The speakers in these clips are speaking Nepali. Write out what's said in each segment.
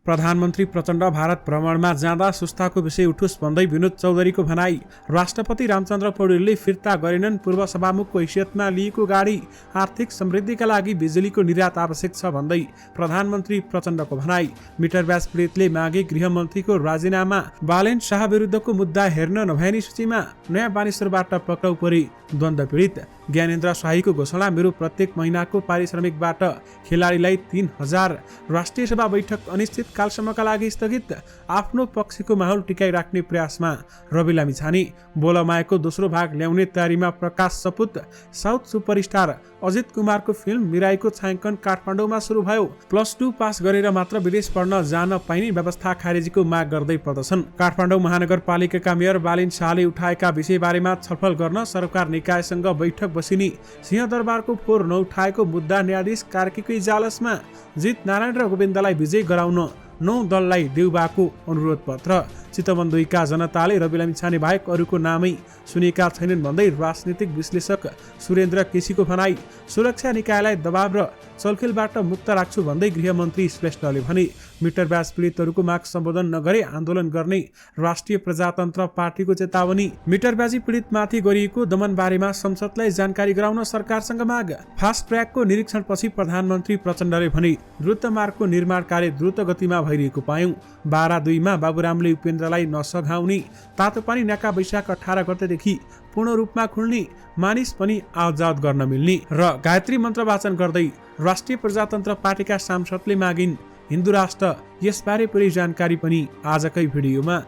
प्रधानमन्त्री प्रचण्ड भारत भ्रमणमा जाँदा सुस्ताको विषय उठुस भन्दै विनोद चौधरीको भनाई। राष्ट्रपति रामचन्द्र पौडेलले फिर्ता गरेनन्। पूर्व सभामुखको हैसियतमा लिएको गाडी। आर्थिक समृद्धिका लागि बिजुलीको निर्यात आवश्यक छ भन्दै प्रधानमन्त्री प्रचण्डको भनाई। मिटर ब्याज पीडितले मागे गृहमन्त्रीको राजीनामा। बालेन शाह विरुद्धको मुद्दा हेर्न नभएनी सूचीमा। नयाँ बानेश्वरबाट पक्राउ परे द्वन्द्व पीडित। ज्ञानेन्द्र शाहीको घोषणा। मेरो प्रत्येक महिनाको पारिश्रमिकबाट खेलाडीलाई 3000। राष्ट्रिय सभा बैठक अनिश्चित कालसम्मका लागि स्थगित। आफ्नो पक्षको माहौल टिकाइराख्ने प्रयासमा रवि लामिछाने। बोलमायाको दोस्रो भाग ल्याउने तयारीमा प्रकाश सपुत। साउथ सुपरस्टार अजित कुमारको फिल्म मिराईको छायाङ्कन काठमाडौँमा सुरु भयो। +2 पास गरेर मात्र विदेश पढ्न जान पाइने व्यवस्था खारेजीको माग गर्दै प्रदर्शन। काठमाडौँ महानगरपालिकाका मेयर बालिन शाहले उठाएका विषयबारेमा छलफल गर्न सरकार निकायसँग बैठक बसिनी। सिंहदरबारको फोहोर नउठाएको मुद्दा न्यायाधीश कार्कीको इजालसमा। जित नारायण र गोविन्दलाई विजय गराउन 9 दललाई देउबाको अनुरोध पत्र। चितवन 2 का जनताले रवि लामिछाने बाहेक अरूको नामै सुनेका छैनन् भन्दै राजनीतिक विश्लेषक सुरेन्द्र केसीको भनाई। सुरक्षा निकायलाई दबाव र चलखेलबाट मुक्त राख्छु भन्दै गृहमन्त्री श्रेष्ठले भने। मिटर ब्याज पीडितहरूको माग सम्बोधन नगरे आन्दोलन गर्ने राष्ट्रिय प्रजातन्त्र पार्टीको चेतावनी। मिटर ब्याजी पीडितमाथि गरिएको दमन बारेमा संसदलाई जानकारी गराउन सरकारसँग माग। फास्ट ट्र्याकको निरीक्षणपछि प्रधानमन्त्री प्रचण्डले भने द्रुत मार्गको निर्माण कार्य द्रुत गतिमा भइरहेको पायौं। 12/2 मा बाबुरामले उपेन्द्रलाई नसघाउने। तातोपानी नाका वैशाख 18 गतेदेखि पूर्ण रूपमा खुल्ने। मानिस पनि आवतजावत गर्न मिल्ने। र गायत्री मन्त्र वाचन गर्दै राष्ट्रिय प्रजातन्त्र पार्टीका सांसदले मागिन् हिन्दू राष्ट्र। यसबारे पुरै जानकारी पनि आजकै भिडियोमा।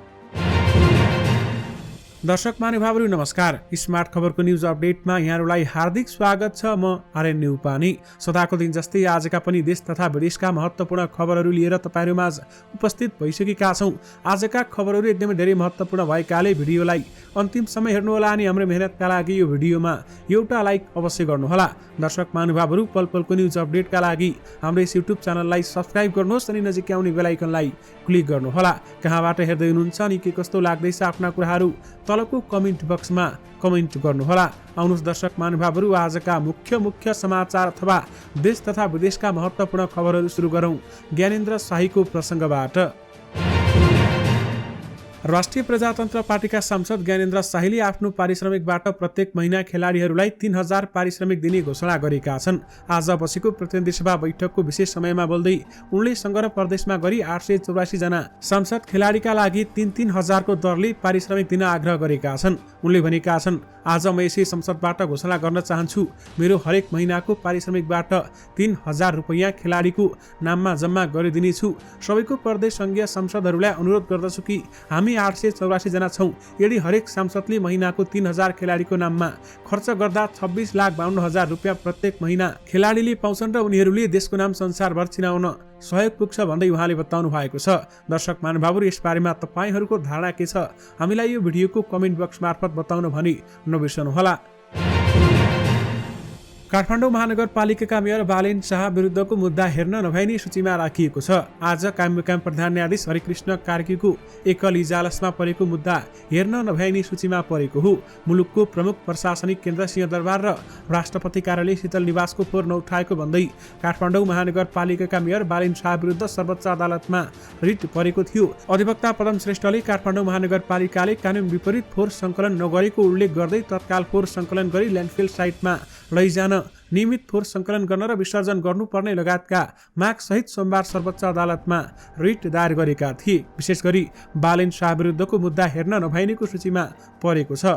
दर्शक महानुभावहरू नमस्कार। स्मार्ट खबरको न्युज अपडेटमा यहाँहरूलाई हार्दिक स्वागत छ। म आर्यन न्युपानी। सदाको दिन जस्तै आजका पनि देश तथा विदेशका महत्त्वपूर्ण खबरहरू लिएर तपाईहरुमाझ उपस्थित भइसकेका छौं। आजका खबरहरू एकदमै धेरै महत्त्वपूर्ण भएकाले भिडियोलाई अन्तिमसम्म हेर्नुहोला अनि हाम्रो मेहनतका लागि यो भिडियोमा एउटा लाइक अवश्य गर्नुहोला। दर्शक महानुभावहरू पल पलको न्युज अपडेटका लागि हाम्रो यस युट्युब च्यानललाई सब्स्क्राइब गर्नुहोस् अनि नजिकै आउने बेल आइकनलाई क्लिक गर्नुहोला। कहाँबाट हेर्दै हुनुहुन्छ अनि के कस्तो लाग्दैछ आफ्ना कुराहरू तलको कमेन्ट बक्समा कमेन्ट गर्नुहोला। आउनुहोस् दर्शक महानुभावहरू आजका मुख्य समाचार अथवा देश तथा विदेशका महत्त्वपूर्ण खबरहरू सुरु गरौं ज्ञानेन्द्र शाहीको प्रसङ्गबाट। राष्ट्रिय प्रजातन्त्र पार्टीका सांसद ज्ञानेन्द्र शाहीले आफ्नो पारिश्रमिकबाट प्रत्येक महिना खेलाडीहरूलाई 3000 पारिश्रमिक दिने घोषणा गरेका छन्। आज बसेको प्रतिनिधि सभा बैठकको विशेष समयमा बोल्दै उनले सङ्घ र प्रदेशमा गरी 884 जना सांसद खेलाडीका लागि 3-3000 को दरले पारिश्रमिक दिन आग्रह गरेका छन्। उनले भनेका छन्, आज म यसै संसदबाट घोषणा गर्न चाहन्छु, मेरो हरेक महिनाको पारिश्रमिकबाट 3000 रुपैयाँ खेलाडीको नाममा जम्मा गरिदिनेछु। सबैको प्रदेश सङ्घीय सांसदहरूलाई अनुरोध गर्दछु कि हामी 884 जना छौं। यदि हरेक सांसदले महिनाको 3000 खेलाडीको नाममा खर्च गर्दा 26,52,000 रुपियाँ प्रत्येक महिना खेलाडीले पाउँछन् र उनीहरूले देशको नाम संसारभर चिनाउन सहयोग पुग्छ भन्दै उहाँले बताउनु भएको छ। दर्शक महानुभावहरू यसबारेमा तपाईहरूको धारणा के छ हामीलाई यो भिडियोको कमेन्ट बक्स मार्फत बताउन भनी नबिर्सनुहोला। काठमाडौँ महानगरपालिकाका मेयर बालेन शाह विरुद्धको मुद्दा हेर्न नभएनी सूचीमा राखिएको छ। आज कायम प्रधान न्यायाधीश हरिकृष्ण कार्कीको एकल इजालसमा परेको मुद्दा हेर्न नभएनी सूचीमा परेको हो। मुलुकको प्रमुख प्रशासनिक केन्द्र सिंहदरबार र राष्ट्रपति कार्यालय शीतल निवासको फोहोर नउठाएको भन्दै काठमाडौँ महानगरपालिकाका मेयर बालेन शाह विरुद्ध सर्वोच्च अदालतमा रिट परेको थियो। अधिवक्ता पदम श्रेष्ठले काठमाडौँ महानगरपालिकाले कानुन विपरीत फोहोर सङ्कलन नगरेको उल्लेख गर्दै तत्काल फोहोर सङ्कलन गरी ल्यान्डफिल साइटमा लैजान, नियमित फोहोर सङ्कलन गर्न र विसर्जन गर्नुपर्ने लगायतका माग सहित सोमबार सर्वोच्च अदालतमा रिट दायर गरेका थिए। विशेष गरी बालेन शाह विरुद्धको मुद्दा हेर्न नभएनीको सूचीमा परेको छ।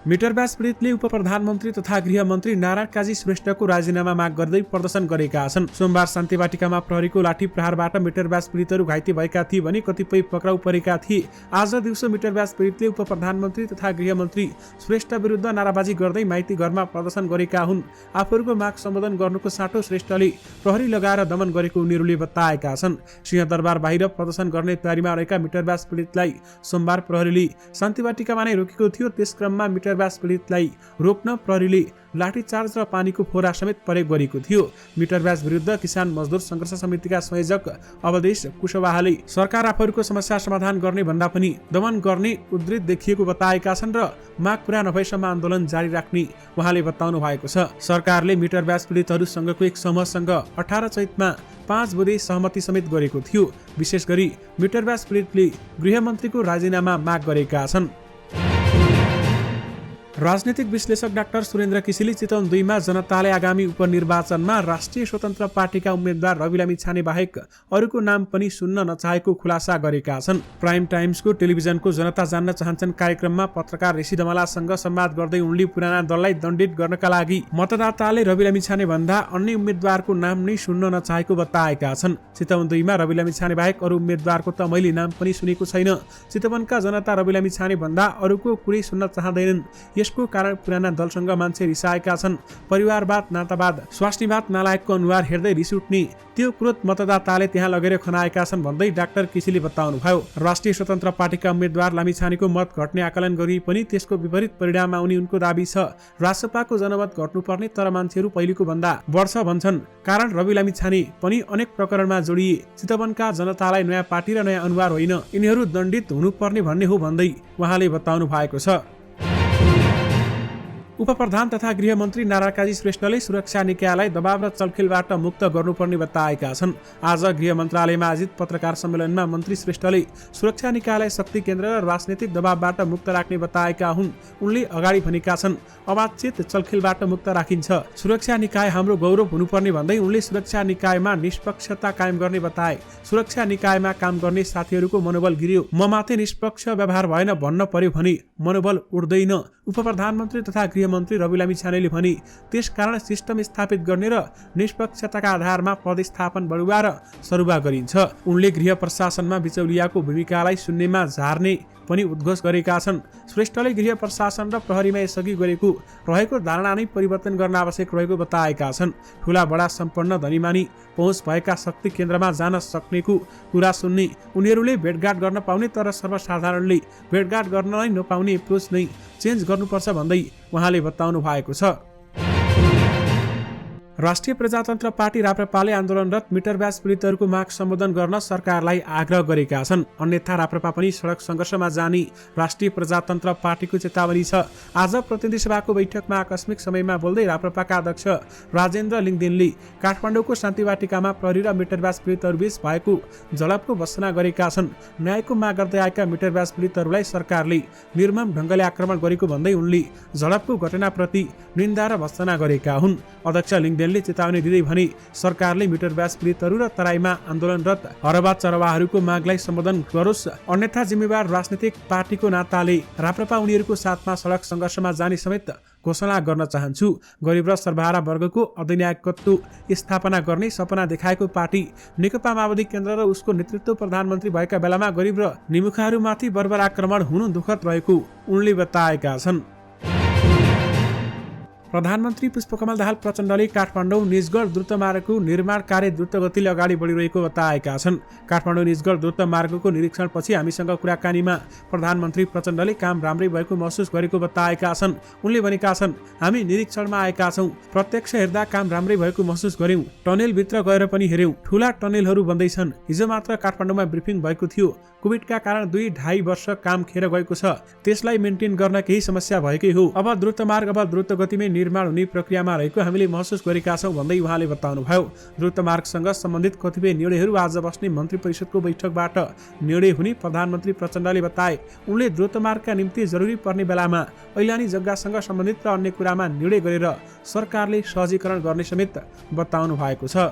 मिटर ब्याज पीडितले उप प्रधानमन्त्री तथा गृहमन्त्री नारायण काजी श्रेष्ठको राजीनामा माग गर्दै प्रदर्शन गरेका छन्। सोमबार शान्ति बाटिकामा प्रहरीको लाठी प्रहारबाट मिटर ब्याज पीडितहरू घाइते भएका थिए भने कतिपय पक्राउ परेका थिए। आज दिउँसो मिटर ब्याज पीडितले उप प्रधानमन्त्री तथा गृहमन्त्री श्रेष्ठ विरुद्ध नाराबाजी गर्दै माइती घरमा प्रदर्शन गरेका हुन्। आफूहरूको माग सम्बोधन गर्नुको साटो श्रेष्ठले प्रहरी लगाएर दमन गरेको उनीहरूले बताएका छन्। सिंहदरबार बाहिर प्रदर्शन गर्ने तयारीमा रहेका मिटर ब्याज पीडितलाई सोमबार प्रहरीले शान्ति बाटिकामा नै रोकेको थियो। त्यस क्रममा मिटर ब्याज पीडितलाई रोक्न प्रहरीले लाठीचार्ज र पानीको फोहरा समेत प्रयोग गरेको थियो। मिटर ब्याज विरुद्ध किसान मजदुर संघर्ष समितिका संयोजक अवधेश कुशवाहाले सरकार आफूहरूको समस्या समाधान गर्ने भन्दा पनि दमन गर्ने उद्धित देखिएको बताएका छन् र माग पूरा नभएसम्म आन्दोलन जारी राख्ने उहाँले बताउनु भएको छ। सरकारले मिटर ब्याज पीडितहरूसँगको एक समूहसँग 18 चैतमा 5 बुँदे सहमति समेत गरेको थियो। विशेष गरी मिटरब्यास पीडितले गृहमन्त्रीको राजीनामा माग गरेका छन्। राजनीतिक विश्लेषक डाक्टर सुरेन्द्र केसीले चितवन 2 मा जनताले आगामी उपनिर्वाचनमा राष्ट्रिय स्वतन्त्र पार्टीका उम्मेद्वार रवि लामिछाने बाहेक अरूको नाम पनि सुन्न नचाहेको खुलासा गरेका छन्। प्राइम टाइम्सको टेलिभिजनको जनता जान्न चाहन्छन् कार्यक्रममा पत्रकार ऋषि धमलासँग संवाद गर्दै उनले पुराना दललाई दण्डित गर्नका लागि मतदाताले रवि लामिछाने भन्दा अन्य उम्मेद्वारको नाम नै सुन्न नचाहेको बताएका छन्। चितवन 2 मा रवि लामिछाने बाहेक अरू उम्मेद्वारको त मैले नाम पनि सुनेको छैन। चितवनका जनता रवि लामिछाने भन्दा अरूको कुरै सुन्न चाहँदैनन्। यसको कारण पुराना दलसँग मान्छे रिसाएका छन्। परिवारवाद, नातावाद, स्वास्नीवाद नालायकको अनुहार हेर्दै रिस उठ्ने त्यो क्रोध मतदाताले त्यहाँ लगेर खनाएका छन् भन्दै डाक्टर केसीले बताउनुभयो। राष्ट्रिय स्वतन्त्र पार्टीका उम्मेद्वार लामिछानेको मत घट्ने आकलन गरी पनि त्यसको विपरीत परिणाम आउने उनको दाबी छ। रासपाको जनमत घट्नुपर्ने तर मान्छेहरू पहिलेको भन्दा बढ्छ भन्छन्। कारण रवि लामिछाने पनि अनेक प्रकरणमा जोडिए। चितवनका जनतालाई नयाँ पार्टी र नयाँ अनुहार होइन, यिनीहरू दण्डित हुनुपर्ने भन्ने हो भन्दै उहाँले बताउनु भएको छ। उपप्रधान तथा गृहमन्त्री नारायण काजी श्रेष्ठले सुरक्षा निकायलाई दबाव र चलखेलबाट मुक्त गर्नुपर्ने बताएका छन्। आज गृह मन्त्रालयमा आयोजित पत्रकार सम्मेलनमा मन्त्री श्रेष्ठले सुरक्षा निकायलाई शक्ति केन्द्र र राजनीतिक दबावबाट मुक्त राख्ने बताएका हुन्। उनले अगाडि भनेका छन्, अबाधित चलखेलबाट मुक्त राखिन्छ। सुरक्षा निकाय हाम्रो गौरव हुनुपर्ने भन्दै उनले सुरक्षा निकायमा निष्पक्षता कायम गर्ने बताए। सुरक्षा निकायमा काम गर्ने साथीहरूको मनोबल गिर्यो। म माथि निष्पक्ष व्यवहार भएन भन्न पर्यो भने मनोबल उठ्दैन। उपप्रधानमन्त्री तथा गृहमन्त्री रवि लामिछानेले भने त्यसकारण सिस्टम स्थापित गर्ने र निष्पक्षताका आधारमा पदस्थापन बढुवा र सरुवा गरिन्छ। उनले गृह प्रशासनमा बिचौलियाको भूमिकालाई शून्यमा झार्ने पनि उद्घोष गरेका छन्। श्रेष्ठले गृह प्रशासन र प्रहरीमा यसअघि रहेको धारणा नै परिवर्तन गर्न आवश्यक रहेको बताएका छन्। ठुला बडा सम्पन्न धनीमानी पहुँच भएका शक्ति केन्द्रमा जान सक्नेको कुरा सुन्ने, उनीहरूले भेटघाट गर्न पाउने तर सर्वसाधारणले भेटघाट गर्न नै नपाउने एप्रोच नै चेन्ज गर्नुपर्छ भन्दै उहाँले बताउनु भएको छ। राष्ट्रिय प्रजातन्त्र पार्टी राप्रपाले आन्दोलनरत मिटरब्यास पीडितहरूको माग सम्बोधन गर्न सरकारलाई आग्रह गरेका छन्। अन्यथा राप्रपा पनि सडक सङ्घर्षमा जाने राष्ट्रिय प्रजातन्त्र पार्टीको चेतावनी छ। आज प्रतिनिधि सभाको बैठकमा आकस्मिक समयमा बोल्दै राप्रपाका अध्यक्ष राजेन्द्र लिङदेनले काठमाडौँको शान्तिवाटिकामा प्रहरी र मिटरब्यास पीडितहरूबीच भएको झडपको भर्त्सना गरेका छन्। न्यायको माग गर्दै आएका मिटरब्यास पीडितहरूलाई सरकारले निर्मम ढङ्गले आक्रमण गरेको भन्दै उनले झडपको घटनाप्रति निन्दा र भर्त्सना गरेका हुन्। अध्यक्ष लिङदेन चेतावनी दिँदै भने सरकारले मिटरब्यास पीडितहरू र तराईमा आन्दोलनरत हरबा चरवाहरूको मागलाई सम्बोधन गरोस्, अन्यथा जिम्मेवार राजनीतिक पार्टीको नाताले राप्रपा उनीहरूको साथमा सडक सङ्घर्षमा जाने समेत घोषणा गर्न चाहन्छु। गरिब र सर्वहारा वर्गको अधिनायकत्व स्थापना गर्ने सपना देखाएको पार्टी नेकपा माओवादी केन्द्र र उसको नेतृत्व प्रधानमन्त्री भएका बेलामा गरिब र निमुखाहरूमाथि बर्बर आक्रमण हुनु दुःखद रहेको उनले बताएका छन्। प्रधानमन्त्री पुष्पकमल दाहाल प्रचण्डले काठमाडौँ निजगढ द्रुतमार्गको निर्माण कार्य द्रुत गतिले अगाडि बढिरहेको बताएका छन्। काठमाडौँ निजगढ द्रुत मार्गको निरीक्षणपछि हामीसँग कुराकानीमा प्रधानमन्त्री प्रचण्डले काम राम्रै भएको महसुस गरेको बताएका छन्। उनले भनेका छन्, हामी निरीक्षणमा आएका छौँ, प्रत्यक्ष हेर्दा काम राम्रै भएको महसुस गर्यौँ। टनेलभित्र गएर पनि हेर्यौँ, ठुला टनेलहरू बन्दैछन्। हिजो मात्र काठमाडौँमा ब्रिफिङ भएको थियो। कोभिडका कारण 2-2.5 वर्ष काम खेर गएको छ। त्यसलाई मेन्टेन गर्न केही समस्या भएकै हो। अब द्रुत मार्ग अब द्रुत गतिमै निर्माण हुने प्रक्रियामा रहेको हामीले महसुस गरेका छौँ भन्दै उहाँले बताउनुभयो। द्रुत मार्गसँग सम्बन्धित कतिपय निर्णयहरू आज बस्ने मन्त्री परिषदको बैठकबाट निर्णय हुने प्रधानमन्त्री प्रचण्डले बताए। उनले द्रुत मार्गका निम्ति जरुरी पर्ने बेलामा ऐलानी जग्गासँग सम्बन्धित र अन्य कुरामा निर्णय गरेर सरकारले सहजीकरण गर्ने समेत बताउनु भएको छ।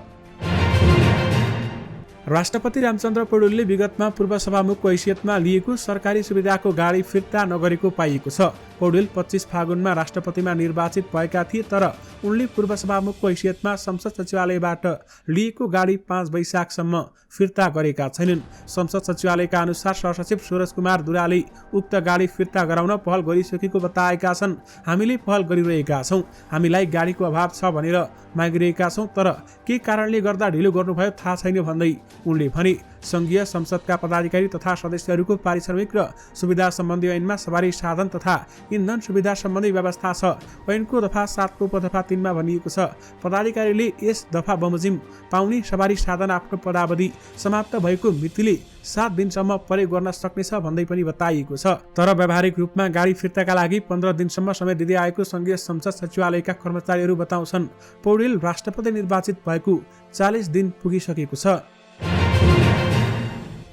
राष्ट्रपति रामचन्द्र पौडेलले विगतमा पूर्व सभामुखको हैसियतमा लिएको सरकारी सुविधाको गाडी फिर्ता नगरेको पाइएको छ। पौडेल 25 फागुनमा राष्ट्रपतिमा निर्वाचित भएका थिए, तर उनले पूर्व सभामुखको हैसियतमा संसद सचिवालयबाट लिएको गाडी 5 वैशाखसम्म फिर्ता गरेका छैनन्। संसद सचिवालयका अनुसार सहसचिव सूरज कुमार दुराले उक्त गाडी फिर्ता गराउन पहल गरिसकेको बताएका छन्। हामीले पहल गरिरहेका छौँ, हामीलाई गाडीको अभाव छ भनेर मागिरहेका छौँ, तर के कारणले गर्दा ढिलो गर्नुभयो थाहा छैन भन्दै उनले भने संघीय संसदका पदाधिकारी तथा सदस्यहरूको पारिश्रमिक र सुविधा सम्बन्धी ऐनमा सवारी साधन तथा इन्धन सुविधा सम्बन्धी व्यवस्था छ। ऐनको दफा 7 को उपदफा 3 मा भनिएको छ, पदाधिकारीले यस दफा बमोजिम पाउने सवारी साधन आफ्नो पदावधि समाप्त भएको मितिले 7 दिनसम्म प्रयोग गर्न सक्नेछ भन्दै पनि बताइएको छ। तर व्यावहारिक रूपमा गाडी फिर्ताका लागि 15 दिनसम्म समय दिँदै आएको संघीय संसद सचिवालयका कर्मचारीहरू बताउँछन्। पौडेल राष्ट्रपति निर्वाचित भएको 40 दिन पुगिसकेको छ।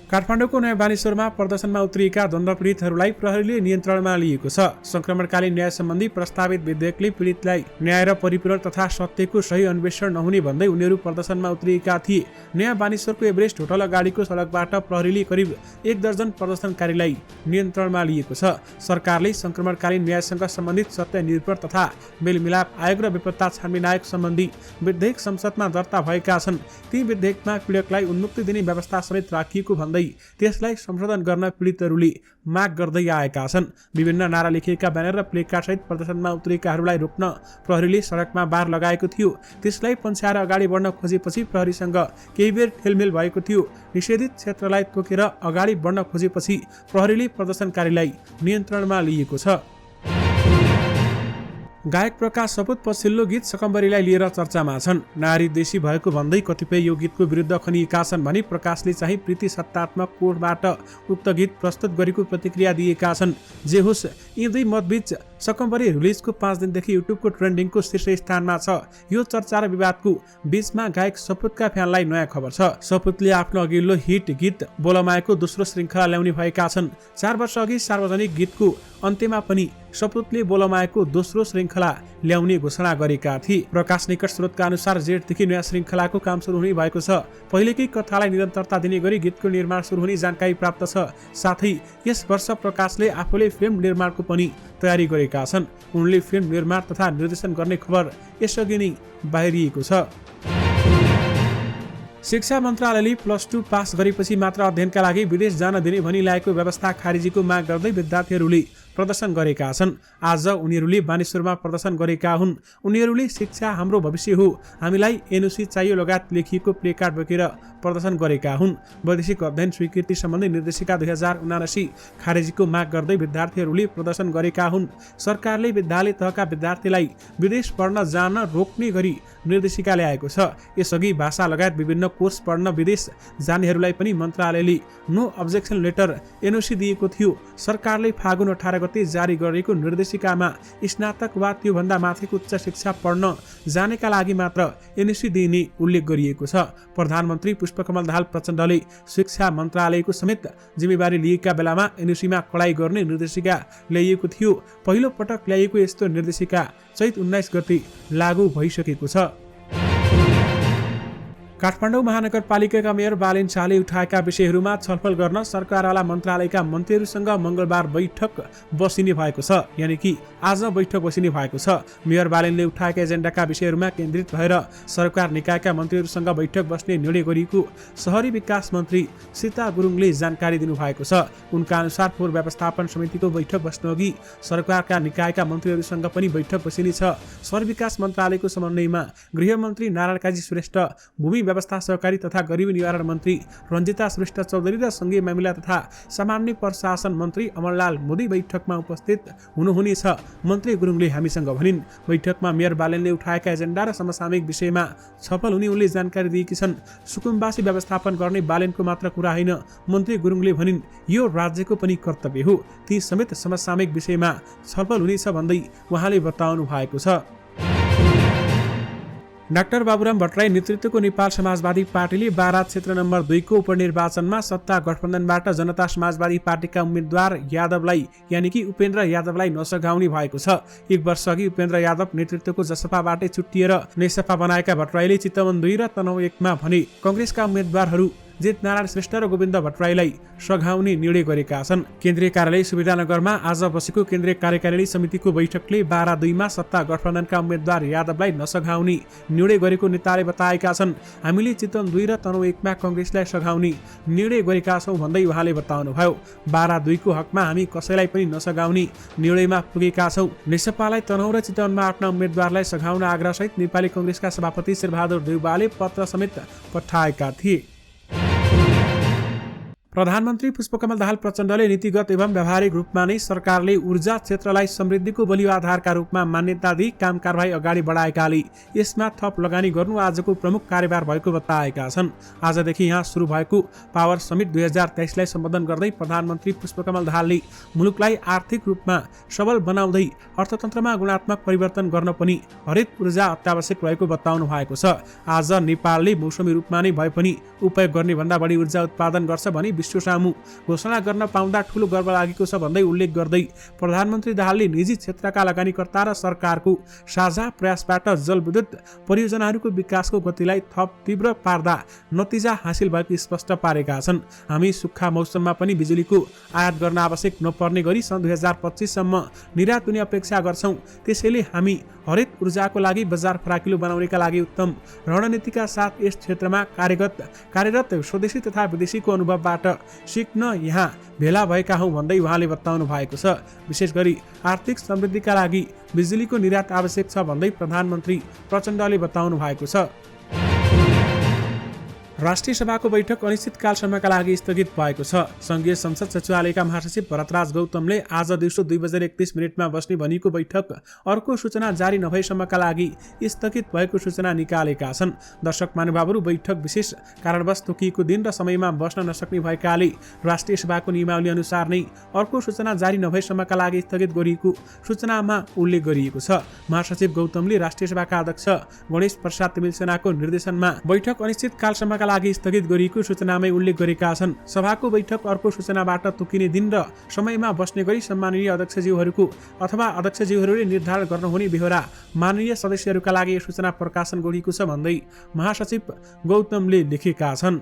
काठमाडौँको नयाँ बानेश्वरमा प्रदर्शनमा उत्रिएका द्वन्द्व पीडितहरूलाई प्रहरीले नियन्त्रणमा लिएको छ। संक्रमणकालीन न्याय सम्बन्धी प्रस्तावित विधेयकले पीडितलाई न्याय र परिपूरण तथा सत्यको सही अन्वेषण नहुने भन्दै उनीहरू प्रदर्शनमा उत्रिएका थिए। नयाँ बानेश्वरको एभरेस्ट होटल अगाडिको सडकबाट प्रहरीले करिब 1 दर्जन प्रदर्शनकारीलाई नियन्त्रणमा लिएको छ। सरकारले संक्रमणकालीन न्यायसँग सम्बन्धित सत्य निरूपण तथा मेलमिलाप आयोग र बेपत्ता छानबिन आयोग सम्बन्धी विधेयक संसदमा दर्ता भएका छन्। ती विधेयकमा पीडकलाई उन्मुक्ति दिने व्यवस्था समेत राखिएको भन्दै त्यसलाई संशोधन गर्न पीडितहरूले माग गर्दै आएका छन्। विभिन्न नारा लेखिएका ब्यानर र प्लेकार्ड सहित प्रदर्शनमा उत्रिएकाहरूलाई रोक्न प्रहरीले सडकमा बार लगाएको थियो। त्यसलाई पन्छाएर अगाडि बढ्न खोजेपछि प्रहरीसँग केही बेर ठेलमेल भएको थियो। निषेधित क्षेत्रलाई तोकेर अगाडि बढ्न खोजेपछि प्रहरीले प्रदर्शनकारीलाई नियन्त्रणमा लिएको छ। गायक प्रकाश सपुत पछिल्लो गीत सकम्बरीलाई लिएर चर्चामा छन्। नारी देशी भएको भन्दै कतिपय यो गीतको विरुद्ध खनिएका छन् भने प्रकाशले चाहिँ प्रीति सत्तात्मक कोडबाट उक्त गीत प्रस्तुत गरेको प्रतिक्रिया दिएका छन्। जे होस्, यी दुई मतबीच सकम्बरी रिलिजको 5 दिनदेखि युट्युबको ट्रेन्डिङको शीर्ष स्थानमा छ। यो चर्चा र विवादको बीचमा गायक सपुतका फ्यानलाई नयाँ खबर छ। सपुतले आफ्नो अघिल्लो हिट गीत बोलमायाको दोस्रो श्रृङ्खला ल्याउने भएका छन्। 4 वर्ष अघि सार्वजनिक गीतको अन्त्यमा पनि सपुतले बोलमायाको दोस्रो श्रृङ्खला ल्याउने घोषणा गरेका थिए। प्रकाश निकट स्रोतका अनुसार जेठदेखि नयाँ श्रृङ्खलाको काम सुरु हुने भएको छ। पहिलेकै कथालाई निरन्तरता दिने गरी गीतको निर्माण सुरु हुने जानकारी प्राप्त छ। साथै यस वर्ष प्रकाशले आफूले फिल्म निर्माणको पनि तयारी गरेका छन्। उनले फिल्म निर्माण तथा निर्देशन गर्ने खबर यसअघि नै बाहिरिएको छ। शिक्षा मन्त्रालयले +2 पास गरेपछि मात्र अध्ययनका लागि विदेश जान दिने भनी ल्याएको व्यवस्था खारिजीको माग गर्दै विद्यार्थीहरूले प्रदर्शन गरेका छन्। आज उनीहरूले बानेश्वरमा प्रदर्शन गरेका हुन्। उनीहरूले शिक्षा हाम्रो भविष्य हो, हामीलाई एनओसी चाहियो लगायत लेखिएको प्लेकार्ड बोकेर प्रदर्शन गरेका हुन्। वैदेशिक अध्ययन स्वीकृति सम्बन्धी निर्देशिका 2079 खारेजीको माग गर्दै विद्यार्थीहरूले प्रदर्शन गरेका हुन्। सरकारले विद्यालय तहका विद्यार्थीलाई विदेश पढ्न जान रोक्ने गरी निर्देशिका ल्याएको छ। यसअघि भाषा लगायत विभिन्न कोर्स पढ्न विदेश जानेहरूलाई पनि मन्त्रालयले नो अब्जेक्सन लेटर एनओसी दिएको थियो। सरकारले फागुन 18 गते जारी गरेको निर्देशिकामा स्नातक वा त्योभन्दा माथिको उच्च शिक्षा पढ्न जानेका लागि मात्र एनओसी दिइने उल्लेख गरिएको छ। प्रधानमन्त्री पुष्पकमल दाहाल प्रचण्डले शिक्षा मन्त्रालयको समेत जिम्मेवारी लिएका बेलामा एनओसीमा कडाई गर्ने निर्देशिका ल्याइएको थियो। पहिलो पटक ल्याइएको यस्तो निर्देशिका चैत 19 गते लागू भइसकेको छ। काठमाडौँ महानगरपालिकाका मेयर बालेन शाहले उठाएका विषयहरूमा छलफल गर्न सरकारवाला मन्त्रालयका मन्त्रीहरूसँग मंगलबार बैठक बसिने भएको छ। यानि कि आज बैठक बसिने भएको छ। मेयर बालेनले उठाएका एजेन्डाका विषयहरूमा केन्द्रित भएर सरकार निकायका मन्त्रीहरूसँग बैठक बस्ने निर्णय गरिएको शहरी विकास मन्त्री सीता गुरुङले जानकारी दिनुभएको छ। उनका अनुसार फोहोर व्यवस्थापन समितिको बैठक बस्नुअघि सरकारका निकायका मन्त्रीहरूसँग पनि बैठक बसिनेछ। शहरी विकास मन्त्रालयको समन्वयमा गृहमन्त्री नारायण काजी श्रेष्ठ, भूमि व्यवस्था सहकारी तथा गरिबी निवारण मन्त्री रञ्जिता श्रेष्ठ चौधरी र संघीय मामिला तथा सामान्य प्रशासन मन्त्री अमरलाल मोदी बैठकमा उपस्थित हुनुहुनेछ। मन्त्री गुरुङले हामीसँग भनिन्। बैठकमा मेयर बालेनले उठाएका एजेन्डा र समसामयिक विषयमा छलफल हुने उनले जानकारी दिएकी छन्। सुकुम्बासी व्यवस्थापन गर्ने बालेनको मात्र कुरा होइन, मन्त्री गुरुङले भनिन् यो राज्यको पनि कर्तव्य हो। ती समेत समसामयिक विषयमा छलफल हुनेछ भन्दै उहाँले बताउनु भएको छ। डाक्टर बाबुराम भट्टराई नेतृत्वको नेपाल समाजवादी पार्टीले बारा क्षेत्र नम्बर 2 को उपनिर्वाचनमा सत्ता गठबन्धनबाट जनता समाजवादी पार्टीका उम्मेद्वार यादवलाई यानि कि उपेन्द्र यादवलाई नसघाउने भएको छ। 1 वर्ष अघि उपेन्द्र यादव नेतृत्वको जसपाबाटै छुट्टिएर नेसपा बनाएका भट्टराईले चितवन 2 र तनहुँ 1 मा भने कांग्रेसका उम्मेद्वारहरू जेठनारायण श्रेष्ठ र गोविन्द भट्टराईलाई सघाउने निर्णय गरेका छन्। केन्द्रीय कार्यालय सुविधानगरमा आज बसेको केन्द्रीय कार्यकारिणी समितिको बैठकले बारा 2 मा सत्ता गठबन्धनका उम्मेद्वार यादवलाई नसघाउने निर्णय गरेको नेताले बताएका छन्। हामीले चितवन 2 र तनहुँ 1 मा कांग्रेसलाई सघाउने निर्णय गरेका छौं भन्दै उहाँले बताउनुभयो। बारा 2 को हकमा हामी कसैलाई पनि नसघाउने निर्णयमा पुगेका छौं। नेसपालाई तनहुँ र चितवनमा आफ्ना उम्मेद्वारलाई सघाउन आग्रहसहित नेपाली कांग्रेसका सभापति शेरबहादुर देउवाले पत्र समेत पठाएका थिए। प्रधानमन्त्री पुष्पकमल दाहाल प्रचण्डले नीतिगत एवं व्यावहारिक रूपमा नै सरकारले ऊर्जा क्षेत्रलाई समृद्धिको बलियो आधारका रूपमा मान्यता दिई काम कारबाही अगाडि बढाएकाले यसमा थप लगानी गर्नु आजको प्रमुख कार्यभार भएको बताएका छन्। आजदेखि यहाँ सुरु भएको पावर समिट 2023लाई सम्बोधन गर्दै प्रधानमन्त्री पुष्पकमल दाहालले मुलुकलाई आर्थिक रूपमा सबल बनाउँदै अर्थतन्त्रमा गुणात्मक परिवर्तन गर्न पनि हरित ऊर्जा अत्यावश्यक रहेको बताउनु भएको छ। आज नेपालले मौसमी रूपमा नै भए पनि उपयोग गर्ने भन्दा बढी ऊर्जा उत्पादन गर्छ भनी विश्व सामु घोषणा गर्न पाउँदा ठूलो गर्व लागेको छ भन्दै उल्लेख गर्दै प्रधानमन्त्री दाहालले निजी क्षेत्रका लगानीकर्ता र सरकारको साझा प्रयासबाट जलविद्युत परियोजनाहरूको विकासको गतिलाई थप तीव्र पार्दा नतिजा हासिल भएको स्पष्ट पारेका छन्। हामी सुक्खा मौसममा पनि बिजुलीको आयात गर्न आवश्यक नपर्ने गरी सन् 2025 सम्म निर्यात हुने अपेक्षा गर्छौं। त्यसैले हामी हरित ऊर्जाको लागि बजार फराकिलो बनाउनेका लागि उत्तम रणनीतिका साथ यस क्षेत्रमा कार्यरत स्वदेशी तथा विदेशीको अनुभवबाट सिक्न यहाँ भेला भएका हौं भन्दै उहाँले बताउनु भएको छ। विशेष गरी आर्थिक समृद्धिका लागि बिजुलीको निर्यात आवश्यक छ भन्दै प्रधानमन्त्री प्रचण्डले बताउनु भएको छ। राष्ट्रिय सभाको बैठक अनिश्चितकालसम्मका लागि स्थगित भएको छ। संघीय संसद सचिवालयका महासचिव भरतराज गौतमले आज दिउँसो 2:31 बस्ने भनिएको बैठक अर्को सूचना जारी नभएसम्मका लागि स्थगित भएको सूचना निकालेका छन्। दर्शक महानुभावहरू, बैठक विशेष कारणवश तोकिएको दिन र समयमा बस्न नसक्ने भएकाले राष्ट्रिय सभाको नियमावली अनुसार नै अर्को सूचना जारी नभएसम्मका लागि स्थगित गरिएको सूचनामा उल्लेख गरिएको छ। महासचिव गौतमले राष्ट्रिय सभाका अध्यक्ष गणेश प्रसाद तिमिलसेनाको निर्देशनमा बैठक अनिश्चितकालसम्मका लागि स्थगित गरिएको सूचनामै उल्लेख गरेका छन्। सभाको बैठक अर्को सूचनाबाट तोकिने दिन र समयमा बस्ने गरी सम्माननीय अध्यक्षज्यूहरूको अथवा अध्यक्षज्यूहरूले निर्धारण गर्नुहुने बेहोरा माननीय सदस्यहरूका लागि यो सूचना प्रकाशन गरिएको छ भन्दै महासचिव गौतमले लेखेका छन्।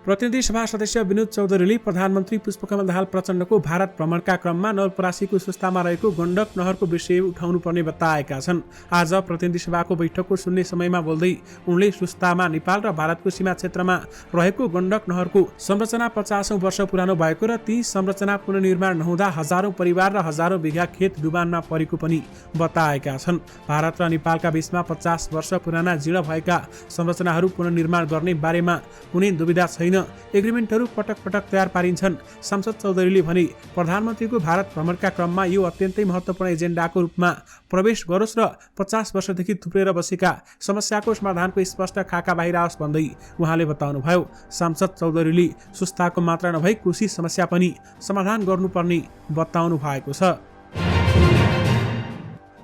प्रतिनिधि सभा सदस्य विनोद चौधरीले प्रधानमन्त्री पुष्पकमल दाहाल प्रचण्डको भारत भ्रमणका क्रममा नवलपरासीको सुस्तामा रहेको गण्डक नहरको विषय उठाउनु पर्ने बताएका छन्। आज प्रतिनिधि सभाको बैठकको सुन्ने समयमा बोल्दै उनले सुस्तामा नेपाल र भारतको सीमा क्षेत्रमा रहेको गण्डक नहरको संरचना 50औं वर्ष पुरानो भएको र ती संरचना पुनर्निर्माण नहुँदा हजारौं परिवार र हजारौं बिघा खेत डुबानमा परेको पनि बताएका छन्। भारत र नेपालका बीचमा 50 वर्ष पुराना जीर्ण भएका संरचनाहरू पुनर्निर्माण गर्ने बारेमा कुनै दुविधा छैन। एग्रिमेन्टहरू पटक पटक तयार पारिन्छन्। सांसद चौधरीले भने प्रधानमन्त्रीको भारत भ्रमणका क्रममा यो अत्यन्तै महत्त्वपूर्ण एजेन्डाको रूपमा प्रवेश गरोस् र 50 वर्षदेखि थुप्रेर बसेका समस्याको समाधानको स्पष्ट खाका बाहिर आओस् भन्दै उहाँले बताउनुभयो। सांसद चौधरीले सुस्ताको मात्र नभई कृषि समस्या पनि समाधान गर्नुपर्ने बताउनु भएको छ।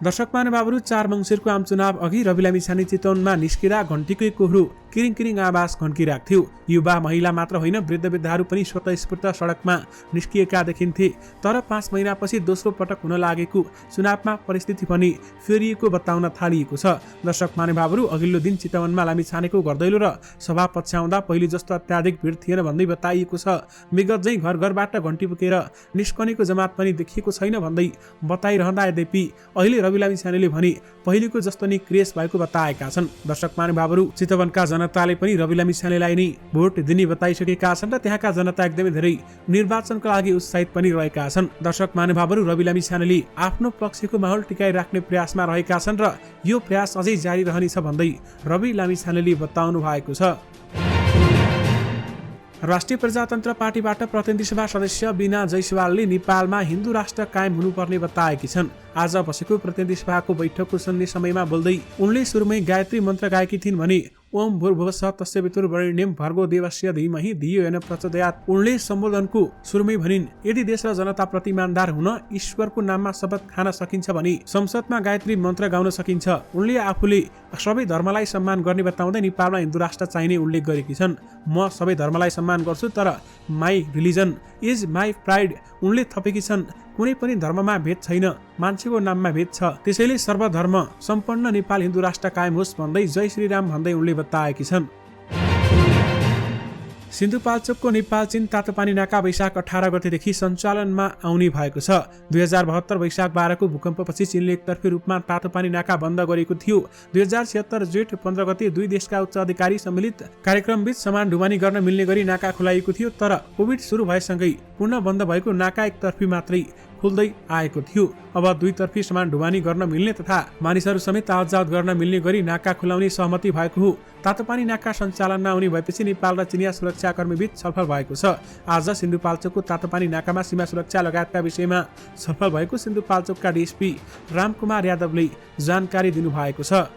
दर्शक महानुभावहरू, 4 मङ्सिरको आम चुनाव अघि रवि लामिछाने चितवनमा निस्किँदा घन्टीकै कोह्रो किरिङ किरिङ आवाज घन्किरहेको थियो। युवा महिला मात्र होइन, वृद्ध वृद्धाहरू पनि स्वतस्फूर्त सडकमा निस्किएका देखिन्थे। तर 5 महिनापछि दोस्रो पटक हुन लागेको चुनावमा परिस्थिति पनि फेरिएको बताउन थालिएको छ। दर्शक महानुभावहरू, अघिल्लो दिन चितवनमा लामिछानेको घरदैलो र सभा पछ्याउँदा पहिले जस्तो अत्याधिक भिड थिएन भन्दै बताइएको छ। विगत चाहिँ घर घरबाट घन्टी बोकेर निस्कनेको जमात पनि देखिएको छैन भन्दै बताइरहँदा यद्यपि अहिले रवि लामिछानेले भने पहिलेको जस्तो नै क्रेज भएको बताएका छन्। दर्शक महानुभावहरू, चितवनका जनताले पनि रवि लामिछानेलाई नै भोट दिने बताइसकेका छन् र त्यहाँका जनता एकदमै धेरै निर्वाचनका लागि उत्साहित पनि रहेका छन्। दर्शक महानुभावहरू, रवि लामिछानेले आफ्नो पक्षको माहौल टिकाइराख्ने प्रयासमा रहेका छन् र यो प्रयास अझै जारी रहनेछ भन्दै रवि लामिछानेले बताउनु भएको छ। राष्ट्रिय प्रजातन्त्र पार्टीबाट प्रतिनिधि सभा सदस्य बीना जयसवालले नेपालमा हिन्दू राष्ट्र कायम हुनुपर्ने बताएकी छन्। आज बसेको प्रतिनिधि सभाको बैठकको सुन्ने समयमा बोल्दै उनले सुरुमै गायत्री मन्त्र गाएकी थिइन् भने ओम भूर्भुवस्सुः तस्य वितुर्वरेण्यं भर्गो देवस्य धीमहि धियो येन प्रचोदयात्। उनले सम्बोधनको सुरुमै भनिन्, यदि देश र जनताप्रति इमानदार हुन ईश्वरको नाममा शपथ खान सकिन्छ भने संसदमा गायत्री मन्त्र गाउन सकिन्छ। उनले आफूले सबै धर्मलाई सम्मान गर्ने बताउँदै नेपालमा हिन्दू राष्ट्र चाहिने उल्लेख गरेकी छन्। म सबै धर्मलाई सम्मान गर्छु, तर my religion is my pride उनले थपेकी छन्। कुनै पनि धर्ममा भेद छैन, मान्छेको नाममा भेद छ। त्यसैले सर्वधर्म सम्पन्न नेपाल हिन्दू राष्ट्र कायम होस् भन्दै जय श्रीराम भन्दै उनले बताएकी छन्। सिन्धुपाल्चोकको नेपाल चीन तातोपानी नाका वैशाख 18 गतेदेखि सञ्चालनमा आउने भएको छ। 2072 वैशाख 12 को भूकम्पपछि चीनले एकतर्फी रूपमा तातोपानी नाका बन्द गरेको थियो। 2076 जेठ 15 गते दुई देशका उच्च अधिकारी सम्मिलित कार्यक्रमबीच समान ढुवानी गर्न मिल्ने गरी नाका खुलाइएको थियो। तर कोभिड सुरु भएसँगै पूर्ण बन्द भएको नाका एकतर्फी मात्रै फुल्दै आएको थियो। अब दुईतर्फी समान ढुवानी गर्न मिल्ने तथा मानिसहरू समेत आवत जावत गर्न मिल्ने गरी नाका खुलाउने सहमति भएको हो। तातोपानी नाका सञ्चालन नहुने भएपछि नेपाल र चिनिया सुरक्षाकर्मी बीच छलफल भएको छ। आज सिन्धुपाल्चोकको तातोपानी नाकामा सीमा सुरक्षा लगायतका विषयमा छलफल भएको सिन्धुपाल्चोकका डीएसपी रामकुमार यादवले जानकारी दिनुभएको छ।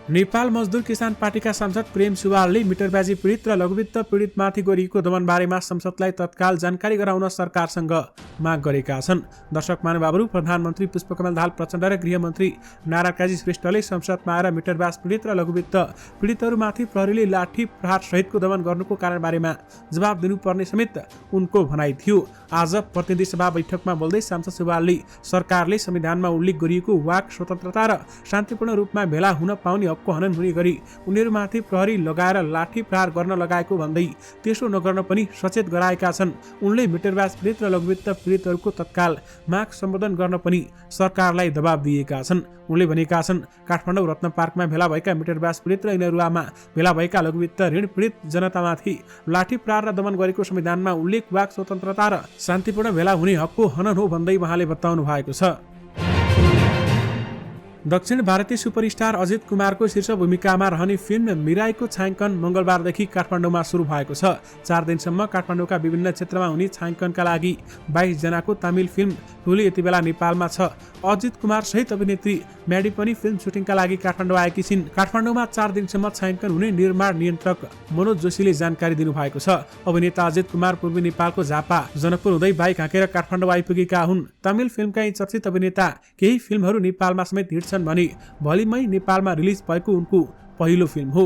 नेपाल मजदुर किसान पार्टीका सांसद प्रेम सुवालले मिटरबाजी पीडित र लघुवित्त पीडितमाथि गरिएको दमनबारेमा संसदलाई तत्काल जानकारी गराउन सरकारसँग माग गरेका छन्। दर्शक महानुभावहरू, प्रधानमन्त्री पुष्पकमल दाहाल प्रचण्ड र गृहमन्त्री नारायण काजी श्रेष्ठले संसदमा आएर मिटरबाज पीडित र लघुवित्त पीडितहरूमाथि प्रहरीले लाठी प्रहार सहितको दमन गर्नुको कारणबारेमा जवाब दिनुपर्ने समेत उनको भनाइ थियो। आज प्रतिनिधि सभा बैठकमा बोल्दै सांसद सुवालले सरकारले संविधानमा उल्लेख गरिएको वाक स्वतन्त्रता र शान्तिपूर्ण रूपमा भेला हुन पाउने हकको हनन हुने गरी उनीहरूमाथि प्रहरी लगाएर लाठी प्रहार गर्न लगाएको भन्दै त्यसो नगर्न पनि सचेत गराएका छन्। उनले मिटरबाज पीडित र लघुवित्त पीडितहरूको तत्काल माग सम्बोधन गर्न पनि सरकारलाई दबाब दिएका छन्। उनले भनेका छन्, काठमाडौँ रत्न पार्कमा भेला भएका मिटरबाज पीडित र यिनीहरूमा भेला भएका लघुवित्त ऋण पीडित जनतामाथि लाठी प्रहार र दमन गरेको संविधानमा उल्लेख वाक स्वतन्त्रता र शान्तिपूर्ण भेला हुने हकको हनन हो भन्दै उहाँले बताउनु भएको छ। दक्षिण भारतीय सुपरस्टार अजित कुमारको शीर्ष भूमिकामा रहने फिल्म मिराईको छायाङ्कन मङ्गलबारदेखि काठमाडौँमा सुरु भएको छ। 4 दिनसम्म काठमाडौँका विभिन्न क्षेत्रमा हुने छायाङ्कनका लागि 22 जनाको तमिल फिल्म टोली यति बेला नेपालमा छ। अजित कुमार सहित अभिनेत्री म्याडी पनि फिल्म सुटिङका लागि काठमाडौँ आएकी छिन्। काठमाडौँमा 4 दिनसम्म छायाङ्कन हुने निर्माण नियन्त्रक मनोज जोशीले जानकारी दिनुभएको छ। अभिनेता अजित कुमार पूर्वी नेपालको झापा जनकपुर हुँदै बाइक हाँकेर काठमाडौँ आइपुगेका हुन्। तमिल फिल्मका यी चर्चित अभिनेता केही फिल्महरू नेपालमा समेत हिट छन् भने भोलिमै नेपालमा रिलिज भएको उनको पहिलो फिल्म हो।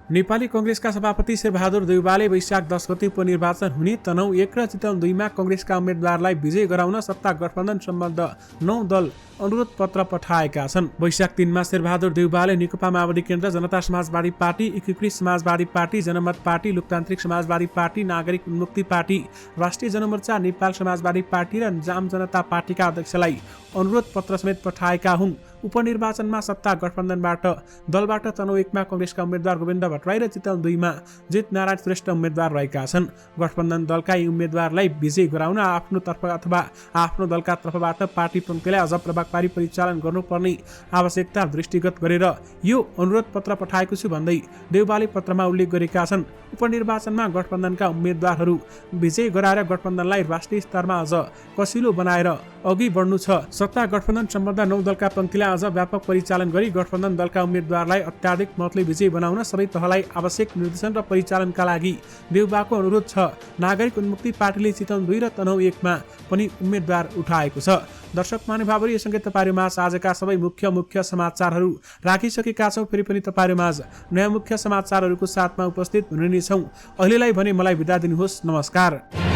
नेपाली कांग्रेसका सभापति शेरबहादुर देउवाले वैशाख 10 गते उपनिर्वाचन हुने तनहुँ 1 र चितवन 2 मा कांग्रेसका उम्मेद्वारलाई विजय गराउन सत्ता गठबन्धन सम्बद्ध 9 दल अनुरोध पत्र पठाएका छन्। वैशाख 3 मा शेरबहादुर देउवाले नेकपा माओवादी केन्द्र, जनता समाजवादी पार्टी, एकीकृत समाजवादी पार्टी, जनमत पार्टी, लोकतान्त्रिक समाजवादी पार्टी, नागरिक उन्मुक्ति पार्टी, राष्ट्रिय जनमोर्चा, नेपाल समाजवादी पार्टी र जाम जनता पार्टीका अध्यक्षलाई अनुरोध पत्र समेत पठाएका हुन्। उपनिर्वाचनमा सत्ता गठबन्धनबाट दलबाट तनहुँ 1 मा कांग्रेसका उम्मेद्वार गोविन्द भट्टराई र चितवन 2 मा जित नारायण श्रेष्ठ उम्मेद्वार रहेका छन्। गठबन्धन दलका यी उम्मेद्वारलाई विजय गराउन आफ्नो तर्फ अथवा आफ्नो दलका तर्फबाट पार्टी प्रमुखले अझ प्रभावकारी परिचालन गर्नुपर्ने आवश्यकता दृष्टिगत गरेर यो अनुरोध पत्र पठाएको छु भन्दै देउवाले पत्रमा उल्लेख गरेका छन्। उपनिर्वाचनमा गठबन्धनका उम्मेद्वारहरू विजय गराएर गठबन्धनलाई राष्ट्रिय स्तरमा अझ कसिलो बनाएर अघि बढ्नु छ। सत्ता गठबन्धन सम्बन्ध 9 दलका पंक्तिलाई अझ व्यापक परिचालन गरी गठबन्धन दलका उम्मेद्वारलाई अत्याधिक मतले विजय बनाउन सबै तहलाई आवश्यक निर्देशन र परिचालनका लागि देउवाको अनुरोध छ। नागरिक उन्मुक्ति पार्टीले चितवन 2 र तनहुँ 1 मा पनि उम्मेद्वार उठाएको छ। दर्शक महानुभावहरू, यससँगै तपाईहरुमाझ आजका सबै मुख्य समाचारहरू राखिसकेका छौं। फेरि पनि तपाईहरुमाझ नयाँ मुख्य समाचारहरूको साथमा उपस्थित हुने नै छौं। अहिलेलाई भने मलाई बिदा दिनुहोस्। नमस्कार।